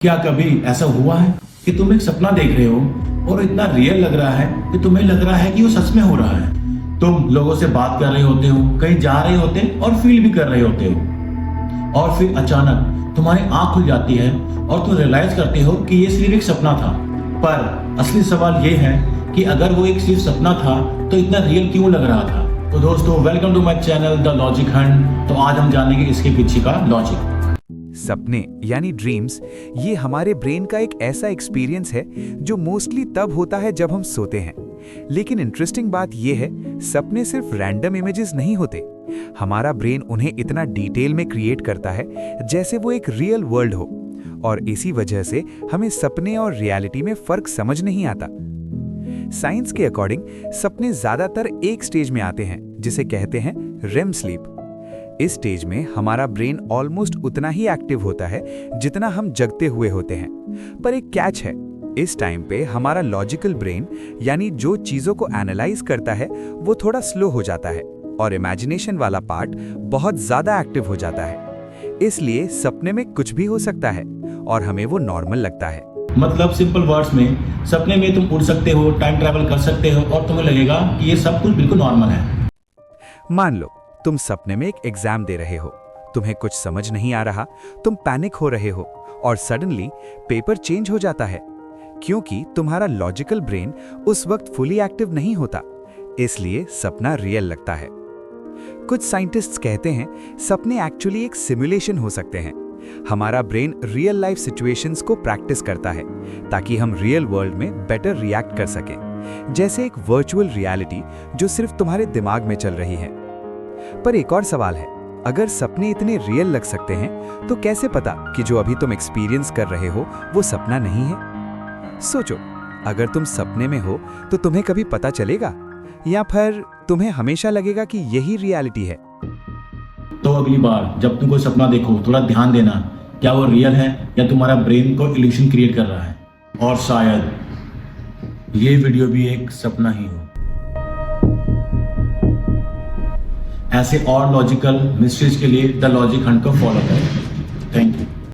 क्या कभी ऐसा हुआ है कि तुम एक सपना देख रहे हो और इतना रियल लग रहा है कि तुम्हें लग रहा है कि वो सच में हो रहा है। तुम लोगों से बात कर रहे होते हो, कहीं जा रहे होते और फील भी कर रहे होते हो, और फिर अचानक तुम्हारी आंख खुल जाती है और तुम रियलाइज करते हो कि ये सिर्फ एक सपना था। पर असली सवाल ये है कि अगर वो एक सिर्फ सपना था तो इतना रियल क्यों लग रहा था। तो दोस्तों, welcome to my channel the Logic Hunt. तो आज हम जानेंगे इसके पीछे का लॉजिक। सपने यानी ड्रीम्स, ये हमारे ब्रेन का एक ऐसा एक्सपीरियंस है जो मोस्टली तब होता है जब हम सोते हैं। लेकिन इंटरेस्टिंग बात यह है, सपने सिर्फ रैंडम इमेजेस नहीं होते। हमारा ब्रेन उन्हें इतना डिटेल में क्रिएट करता है जैसे वो एक रियल वर्ल्ड हो, और इसी वजह से हमें सपने और रियलिटी में फर्क समझ नहीं आता। साइंस के अकॉर्डिंग सपने ज्यादातर एक स्टेज में आते हैं जिसे कहते हैं रेम स्लीप। इस स्टेज में हमारा ब्रेन ऑलमोस्ट उतना ही एक्टिव होता है जितना हम जगते हुए होते हैं। पर एक कैच है, इस टाइम पे हमारा लॉजिकल ब्रेन यानी जो चीजों को एनालाइज करता है वो थोड़ा स्लो हो जाता है और इमेजिनेशन वाला पार्ट बहुत ज्यादा एक्टिव हो जाता है। इसलिए सपने में कुछ भी हो सकता है और हमें वो नॉर्मल लगता है। मतलब सिंपल वर्ड्स में, सपने में तुम उड़ सकते हो, टाइम ट्रैवल कर सकते हो और तुम्हें लगेगा कि ये सब कुछ बिल्कुल नॉर्मल है। मान लो तुम सपने में एक एग्जाम दे रहे हो, तुम्हें कुछ समझ नहीं आ रहा, तुम पैनिक हो रहे हो और सडनली पेपर चेंज हो जाता है, क्योंकि तुम्हारा लॉजिकल ब्रेन उस वक्त फुली एक्टिव नहीं होता, इसलिए सपना रियल लगता है। कुछ साइंटिस्ट्स कहते हैं सपने एक्चुअली एक सिमुलेशन हो सकते हैं। हमारा ब्रेन रियल लाइफ सिचुएशंस को प्रैक्टिस करता है ताकि हम रियल वर्ल्ड में बेटर रिएक्ट कर सकें, जैसे एक वर्चुअल रियलिटी जो सिर्फ तुम्हारे दिमाग में चल रही है। पर एक और सवाल है, अगर सपने इतने रियल लग सकते हैं तो कैसे पता कि जो अभी तुम एक्सपीरियंस कर रहे हो वो सपना नहीं है? सोचो, अगर तुम सपने में हो तो तुम्हें कभी पता चलेगा या फिर तुम्हें हमेशा लगेगा कि यही रियलिटी है? तो अगली बार जब तुम कोई सपना देखो, थोड़ा ध्यान देना, क्या वो रियल है या तुम्हारा ब्रेन को इल्यूशन क्रिएट कर रहा है। और शायद ये वीडियो भी एक सपना ही हो। ऐसे और लॉजिकल मिस्ट्रीज के लिए द लॉजिक हंट को फॉलो करें।